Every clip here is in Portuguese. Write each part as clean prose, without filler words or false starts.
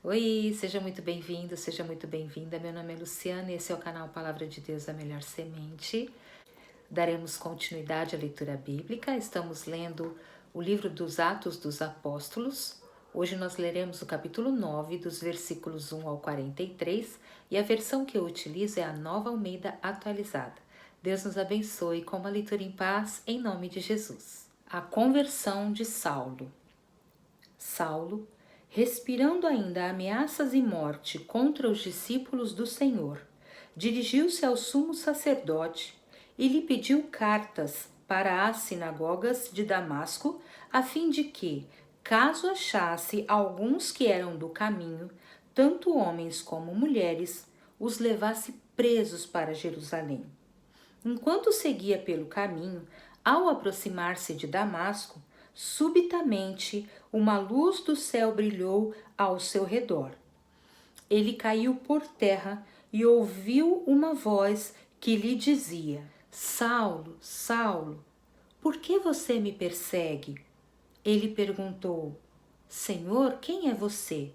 Oi, seja muito bem-vindo, seja muito bem-vinda. Meu nome é Luciana e esse é o canal Palavra de Deus, a Melhor Semente. Daremos continuidade à leitura bíblica. Estamos lendo o livro dos Atos dos Apóstolos. Hoje nós leremos o capítulo 9, dos versículos 1 ao 43, e a versão que eu utilizo é a Nova Almeida Atualizada. Deus nos abençoe com uma leitura em paz, em nome de Jesus. A conversão de Saulo. Saulo, respirando ainda ameaças e morte contra os discípulos do Senhor, dirigiu-se ao sumo sacerdote e lhe pediu cartas para as sinagogas de Damasco, a fim de que, caso achasse alguns que eram do caminho, tanto homens como mulheres, os levasse presos para Jerusalém. Enquanto seguia pelo caminho, ao aproximar-se de Damasco, subitamente uma luz do céu brilhou ao seu redor. Ele caiu por terra e ouviu uma voz que lhe dizia: Saulo, Saulo, por que você me persegue? Ele perguntou: Senhor, quem é você?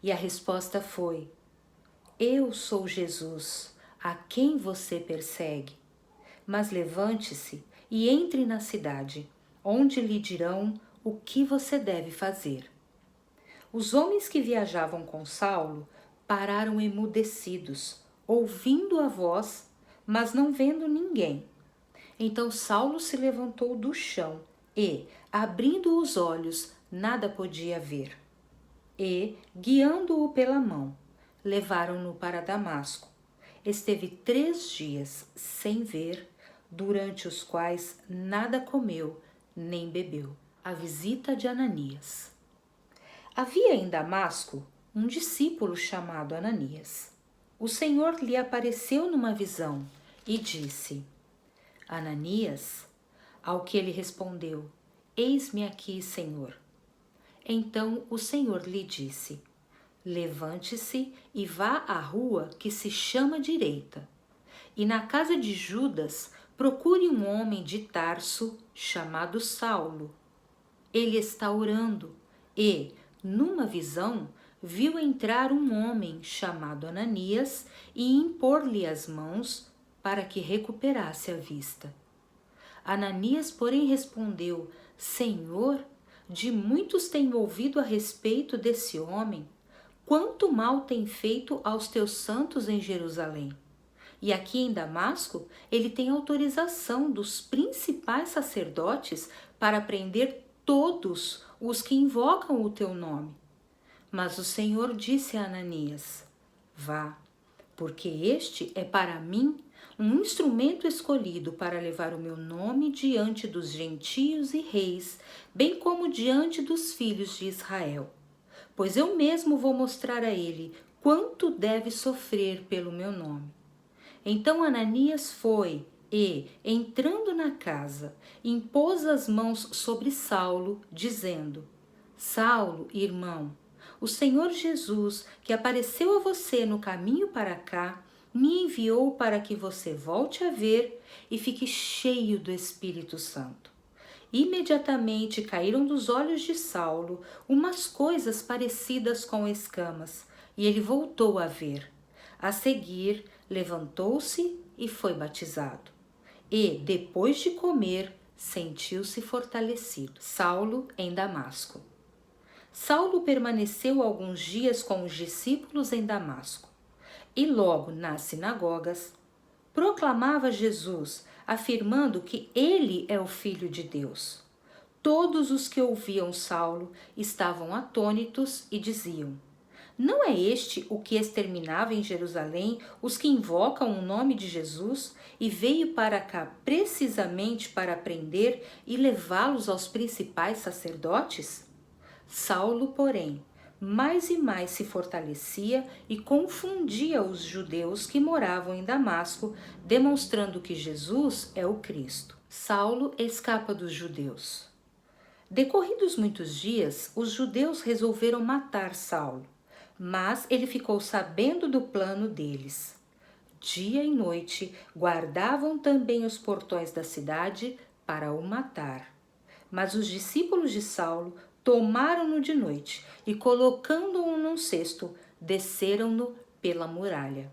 E a resposta foi: Eu sou Jesus, a quem você persegue. Mas levante-se e entre na cidade, onde lhe dirão o que você deve fazer. Os homens que viajavam com Saulo pararam emudecidos, ouvindo a voz, mas não vendo ninguém. Então Saulo se levantou do chão e, abrindo os olhos, nada podia ver. E, guiando-o pela mão, levaram-no para Damasco. Esteve 3 dias sem ver, durante os quais nada comeu nem bebeu. A visita de Ananias. Havia em Damasco um discípulo chamado Ananias. O Senhor lhe apareceu numa visão e disse: Ananias, ao que ele respondeu: Eis-me aqui, Senhor. Então o Senhor lhe disse: Levante-se e vá à rua que se chama Direita, e na casa de Judas procure um homem de Tarso chamado Saulo. Ele está orando e, numa visão, viu entrar um homem chamado Ananias e impor-lhe as mãos para que recuperasse a vista. Ananias, porém, respondeu: Senhor, de muitos tenho ouvido a respeito desse homem, quanto mal tem feito aos teus santos em Jerusalém. E aqui em Damasco, ele tem autorização dos principais sacerdotes para prender todos os que invocam o teu nome. Mas o Senhor disse a Ananias: Vá, porque este é para mim um instrumento escolhido para levar o meu nome diante dos gentios e reis, bem como diante dos filhos de Israel. Pois eu mesmo vou mostrar a ele quanto deve sofrer pelo meu nome. Então Ananias foi e, entrando na casa, impôs as mãos sobre Saulo, dizendo: Saulo, irmão, o Senhor Jesus, que apareceu a você no caminho para cá, me enviou para que você volte a ver e fique cheio do Espírito Santo. Imediatamente caíram dos olhos de Saulo umas coisas parecidas com escamas, e ele voltou a ver. A seguir, levantou-se e foi batizado. E, depois de comer, sentiu-se fortalecido. Saulo em Damasco. Saulo permaneceu alguns dias com os discípulos em Damasco. E logo nas sinagogas, proclamava Jesus, afirmando que ele é o Filho de Deus. Todos os que ouviam Saulo estavam atônitos e diziam: Não é este o que exterminava em Jerusalém os que invocam o nome de Jesus e veio para cá precisamente para prender e levá-los aos principais sacerdotes? Saulo, porém, mais e mais se fortalecia e confundia os judeus que moravam em Damasco, demonstrando que Jesus é o Cristo. Saulo escapa dos judeus. Decorridos muitos dias, os judeus resolveram matar Saulo, mas ele ficou sabendo do plano deles. Dia e noite guardavam também os portões da cidade para o matar. Mas os discípulos de Saulo tomaram-no de noite e, colocando-o num cesto, desceram-no pela muralha.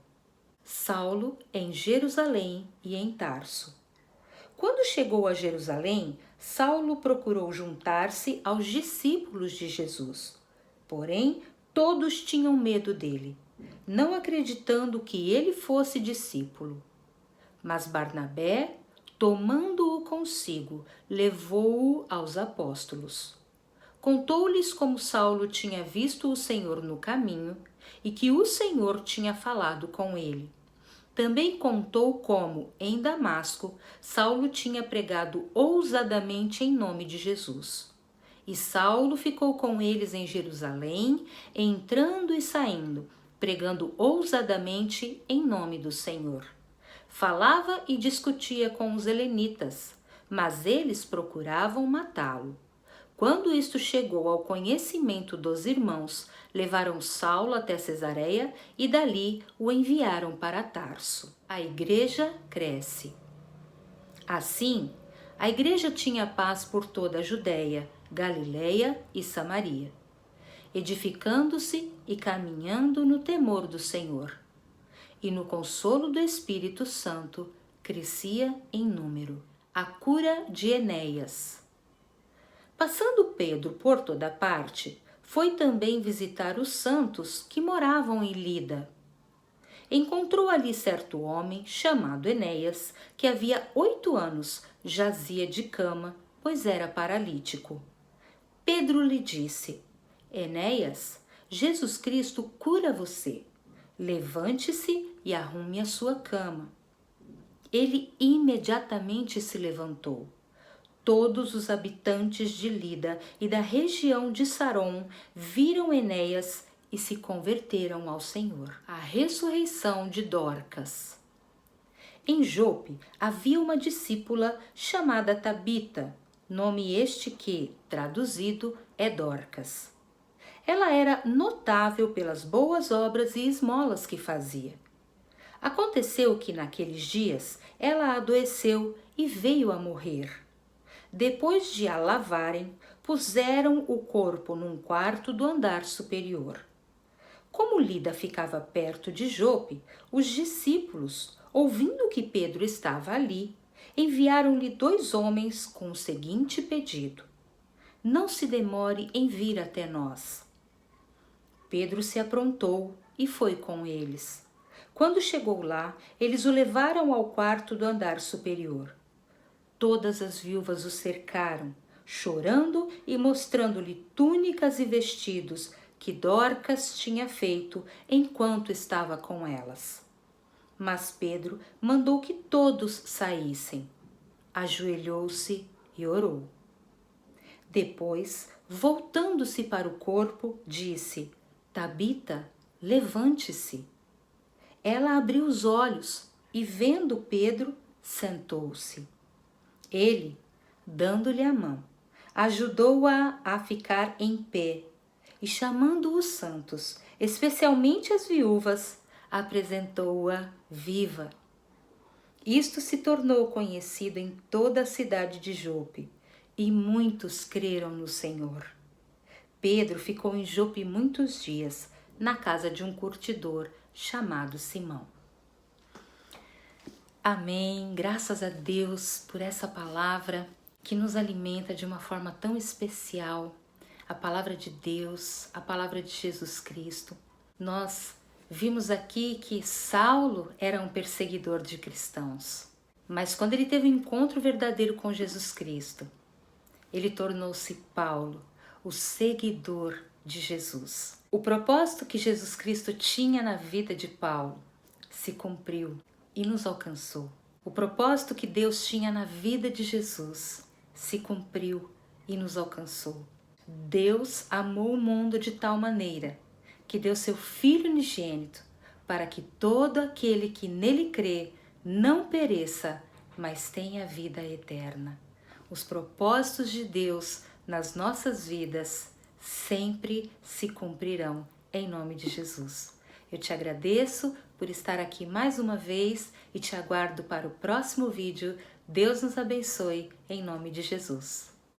Saulo em Jerusalém e em Tarso. Quando chegou a Jerusalém, Saulo procurou juntar-se aos discípulos de Jesus. Porém, todos tinham medo dele, não acreditando que ele fosse discípulo. Mas Barnabé, tomando-o consigo, levou-o aos apóstolos. Contou-lhes como Saulo tinha visto o Senhor no caminho e que o Senhor tinha falado com ele. Também contou como, em Damasco, Saulo tinha pregado ousadamente em nome de Jesus. E Saulo ficou com eles em Jerusalém, entrando e saindo, pregando ousadamente em nome do Senhor. Falava e discutia com os helenitas, mas eles procuravam matá-lo. Quando isto chegou ao conhecimento dos irmãos, levaram Saulo até Cesareia e dali o enviaram para Tarso. A igreja cresce. Assim, a igreja tinha paz por toda a Judéia, Galiléia e Samaria, edificando-se e caminhando no temor do Senhor. E no consolo do Espírito Santo crescia em número. A cura de Enéas. Passando Pedro por toda parte, foi também visitar os santos que moravam em Lida. Encontrou ali certo homem chamado Enéas, que havia 8 anos jazia de cama, pois era paralítico. Pedro lhe disse: Enéas, Jesus Cristo cura você. Levante-se e arrume a sua cama. Ele imediatamente se levantou. Todos os habitantes de Lida e da região de Saron viram Enéas e se converteram ao Senhor. A ressurreição de Dorcas. Em Jope havia uma discípula chamada Tabita, nome este que, traduzido, é Dorcas. Ela era notável pelas boas obras e esmolas que fazia. Aconteceu que naqueles dias ela adoeceu e veio a morrer. Depois de a lavarem, puseram o corpo num quarto do andar superior. Como Lida ficava perto de Jope, os discípulos, ouvindo que Pedro estava ali, enviaram-lhe 2 homens com o seguinte pedido: Não se demore em vir até nós. Pedro se aprontou e foi com eles. Quando chegou lá, eles o levaram ao quarto do andar superior. Todas as viúvas o cercaram, chorando e mostrando-lhe túnicas e vestidos que Dorcas tinha feito enquanto estava com elas. Mas Pedro mandou que todos saíssem. Ajoelhou-se e orou. Depois, voltando-se para o corpo, disse: Tabita, levante-se. Ela abriu os olhos e, vendo Pedro, sentou-se. Ele, dando-lhe a mão, ajudou-a a ficar em pé e, chamando os santos, especialmente as viúvas, apresentou-a viva. Isto se tornou conhecido em toda a cidade de Jope, e muitos creram no Senhor. Pedro ficou em Jope muitos dias, na casa de um curtidor chamado Simão. Amém, graças a Deus por essa palavra que nos alimenta de uma forma tão especial, a palavra de Deus, a palavra de Jesus Cristo. Nós vimos aqui que Saulo era um perseguidor de cristãos, mas quando ele teve um encontro verdadeiro com Jesus Cristo, ele tornou-se Paulo, o seguidor de Jesus. O propósito que Jesus Cristo tinha na vida de Paulo se cumpriu e nos alcançou. O propósito que Deus tinha na vida de Jesus se cumpriu e nos alcançou. Deus amou o mundo de tal maneira que deu seu Filho unigênito para que todo aquele que nele crê não pereça, mas tenha vida eterna. Os propósitos de Deus nas nossas vidas sempre se cumprirão em nome de Jesus. Eu te agradeço por estar aqui mais uma vez e te aguardo para o próximo vídeo. Deus nos abençoe em nome de Jesus.